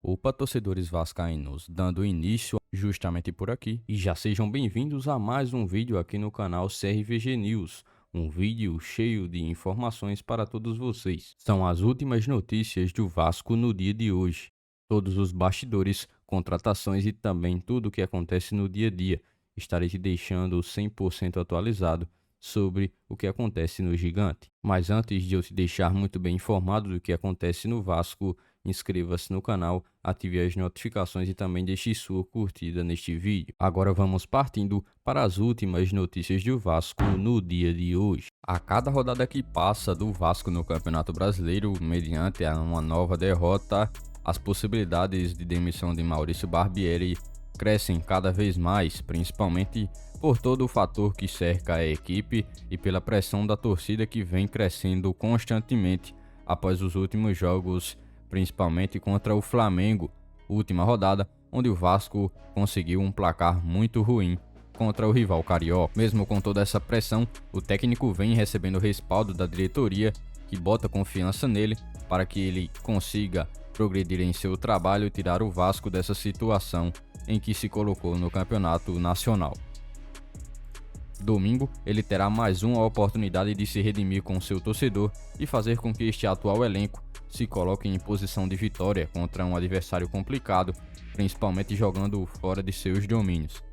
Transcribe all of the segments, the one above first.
Opa, torcedores vascaínos, dando início justamente por aqui e já sejam bem-vindos a mais um vídeo aqui no canal CRVG News, um vídeo cheio de informações para todos vocês. São as últimas notícias do Vasco no dia de hoje, todos os bastidores, contratações e também tudo o que acontece no dia a dia. Estarei te deixando 100% atualizado sobre o que acontece no Gigante. Mas antes de eu te deixar muito bem informado do que acontece no Vasco, inscreva-se no canal, ative as notificações e também deixe sua curtida neste vídeo. Agora vamos partindo para as últimas notícias do Vasco no dia de hoje. A cada rodada que passa do Vasco no Campeonato Brasileiro, mediante uma nova derrota, as possibilidades de demissão de Maurício Barbieri crescem cada vez mais, principalmente por todo o fator que cerca a equipe e pela pressão da torcida que vem crescendo constantemente após os últimos jogos, principalmente contra o Flamengo, última rodada, onde o Vasco conseguiu um placar muito ruim contra o rival carioca. Mesmo com toda essa pressão, o técnico vem recebendo respaldo da diretoria, que bota confiança nele para que ele consiga progredir em seu trabalho e tirar o Vasco dessa situação em que se colocou no campeonato nacional. Domingo, ele terá mais uma oportunidade de se redimir com seu torcedor e fazer com que este atual elenco se coloque em posição de vitória contra um adversário complicado, principalmente jogando fora de seus domínios.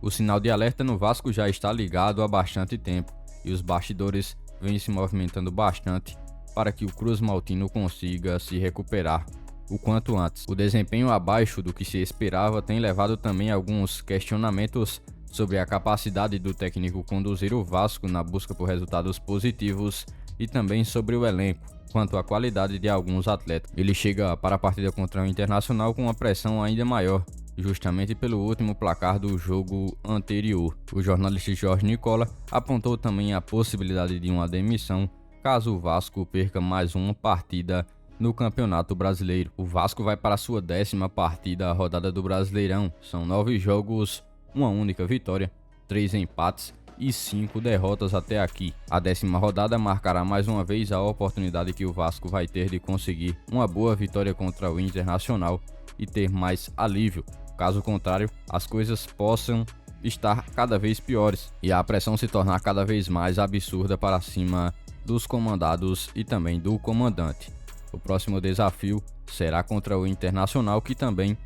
O sinal de alerta no Vasco já está ligado há bastante tempo e os bastidores vêm se movimentando bastante para que o Cruz Maltino consiga se recuperar o quanto antes. O desempenho abaixo do que se esperava tem levado também a alguns questionamentos sobre a capacidade do técnico conduzir o Vasco na busca por resultados positivos e também sobre o elenco, quanto à qualidade de alguns atletas. Ele chega para a partida contra o Internacional com uma pressão ainda maior, justamente pelo último placar do jogo anterior. O jornalista Jorge Nicola apontou também a possibilidade de uma demissão caso o Vasco perca mais uma partida no Campeonato Brasileiro. O Vasco vai para a sua 10ª partida, a rodada do Brasileirão. São 9 jogos, uma única vitória, 3 empates e 5 derrotas até aqui. A 10ª rodada marcará mais uma vez a oportunidade que o Vasco vai ter de conseguir uma boa vitória contra o Internacional e ter mais alívio. Caso contrário, as coisas possam estar cada vez piores e a pressão se tornar cada vez mais absurda para cima dos comandados e também do comandante. O próximo desafio será contra o Internacional, que também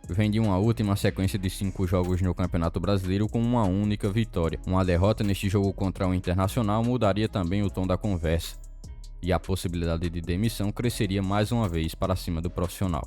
vem de uma última sequência de 5 jogos no Campeonato Brasileiro com uma única vitória. Uma derrota neste jogo contra o Internacional mudaria também o tom da conversa e a possibilidade de demissão cresceria mais uma vez para cima do profissional.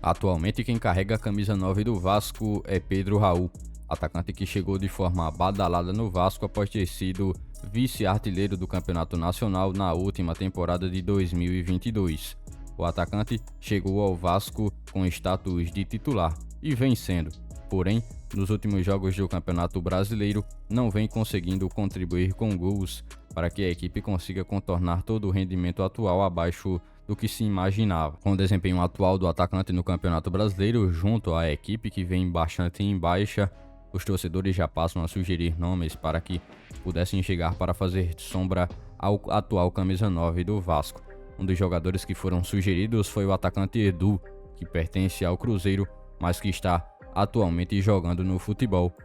Atualmente quem carrega a camisa 9 do Vasco é Pedro Raul, atacante que chegou de forma badalada no Vasco após ter sido vice-artilheiro do Campeonato Nacional na última temporada de 2022. O atacante chegou ao Vasco com status de titular e vem sendo, porém, nos últimos jogos do Campeonato Brasileiro não vem conseguindo contribuir com gols para que a equipe consiga contornar todo o rendimento atual abaixo do que se imaginava. Com o desempenho atual do atacante no Campeonato Brasileiro, junto à equipe que vem bastante em baixa, os torcedores já passam a sugerir nomes para que pudessem chegar para fazer sombra ao atual camisa 9 do Vasco. Um dos jogadores que foram sugeridos foi o atacante Edu, que pertence ao Cruzeiro, mas que está atualmente jogando no futebol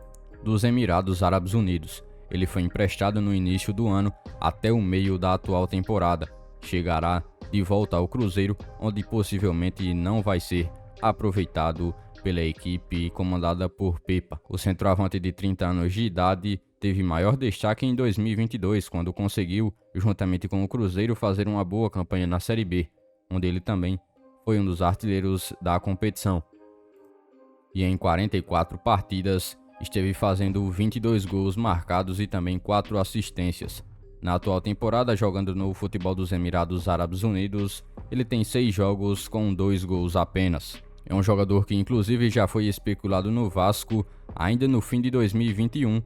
dos Emirados Árabes Unidos. Ele foi emprestado no início do ano até o meio da atual temporada. Chegará de volta ao Cruzeiro, onde possivelmente não vai ser aproveitado pela equipe comandada por Pepa. O centroavante de 30 anos de idade teve maior destaque em 2022, quando conseguiu, juntamente com o Cruzeiro, fazer uma boa campanha na Série B, onde ele também foi um dos artilheiros da competição. E em 44 partidas, esteve fazendo 22 gols marcados e também 4 assistências. Na atual temporada, jogando no futebol dos Emirados Árabes Unidos, ele tem 6 jogos com 2 gols apenas. É um jogador que inclusive já foi especulado no Vasco ainda no fim de 2021,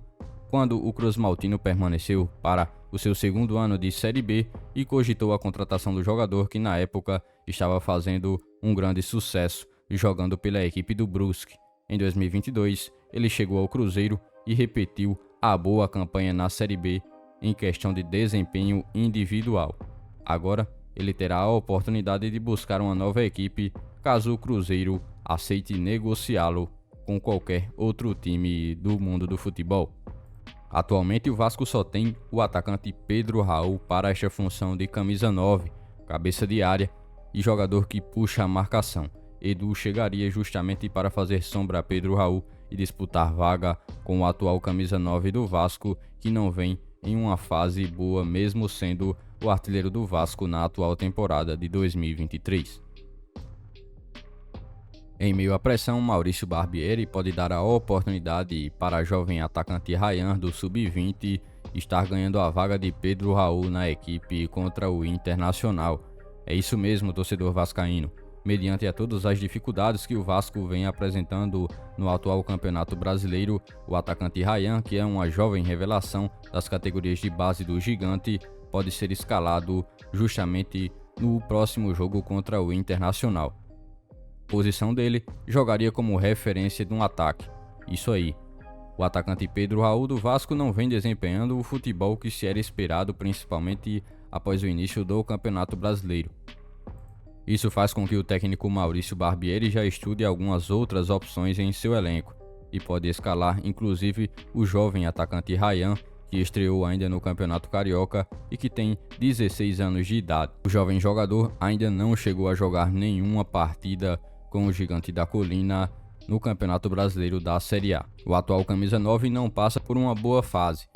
quando o Cruz Maltino permaneceu para o seu 2º ano de Série B e cogitou a contratação do jogador, que na época estava fazendo um grande sucesso jogando pela equipe do Brusque. Em 2022, ele chegou ao Cruzeiro e repetiu a boa campanha na Série B em questão de desempenho individual. Agora, ele terá a oportunidade de buscar uma nova equipe caso o Cruzeiro aceite negociá-lo com qualquer outro time do mundo do futebol. Atualmente o Vasco só tem o atacante Pedro Raul para esta função de camisa 9, cabeça de área e jogador que puxa a marcação. Edu chegaria justamente para fazer sombra a Pedro Raul e disputar vaga com o atual camisa 9 do Vasco, que não vem em uma fase boa mesmo sendo o artilheiro do Vasco na atual temporada de 2023. Em meio à pressão, Maurício Barbieri pode dar a oportunidade para a jovem atacante Ryan do Sub-20 estar ganhando a vaga de Pedro Raul na equipe contra o Internacional. É isso mesmo, torcedor vascaíno. Mediante a todas as dificuldades que o Vasco vem apresentando no atual Campeonato Brasileiro, o atacante Ryan, que é uma jovem revelação das categorias de base do Gigante, pode ser escalado justamente no próximo jogo contra o Internacional. Posição dele, jogaria como referência de um ataque. Isso aí. O atacante Pedro Raul do Vasco não vem desempenhando o futebol que se era esperado, principalmente após o início do Campeonato Brasileiro. Isso faz com que o técnico Maurício Barbieri já estude algumas outras opções em seu elenco e pode escalar inclusive o jovem atacante Ryan, que estreou ainda no Campeonato Carioca e que tem 16 anos de idade. O jovem jogador ainda não chegou a jogar nenhuma partida com o Gigante da Colina no Campeonato Brasileiro da Série A. O atual camisa 9 não passa por uma boa fase,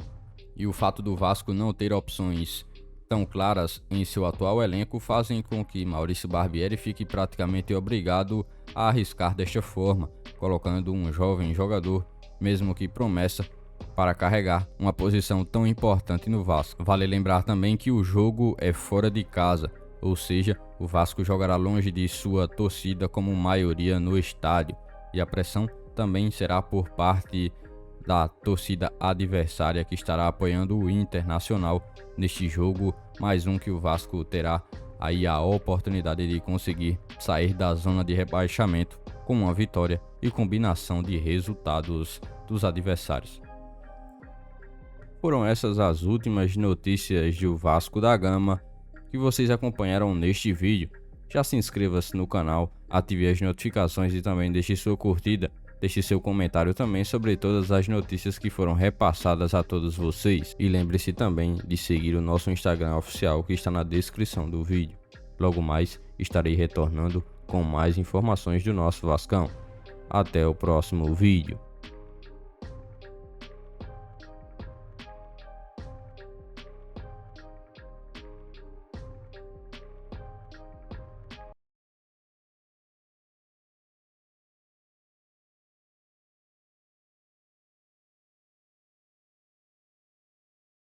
e o fato do Vasco não ter opções tão claras em seu atual elenco fazem com que Maurício Barbieri fique praticamente obrigado a arriscar desta forma, colocando um jovem jogador, mesmo que promessa, para carregar uma posição tão importante no Vasco. Vale lembrar também que o jogo é fora de casa, ou seja, o Vasco jogará longe de sua torcida como maioria no estádio, e a pressão também será por parte da torcida adversária que estará apoiando o Internacional neste jogo, mais um que o Vasco terá aí a oportunidade de conseguir sair da zona de rebaixamento com uma vitória e combinação de resultados dos adversários. Foram essas as últimas notícias do Vasco da Gama que vocês acompanharam neste vídeo. Já se inscreva-se no canal, ative as notificações e também deixe sua curtida. Deixe seu comentário também sobre todas as notícias que foram repassadas a todos vocês. E lembre-se também de seguir o nosso Instagram oficial que está na descrição do vídeo. Logo mais estarei retornando com mais informações do nosso Vascão. Até o próximo vídeo.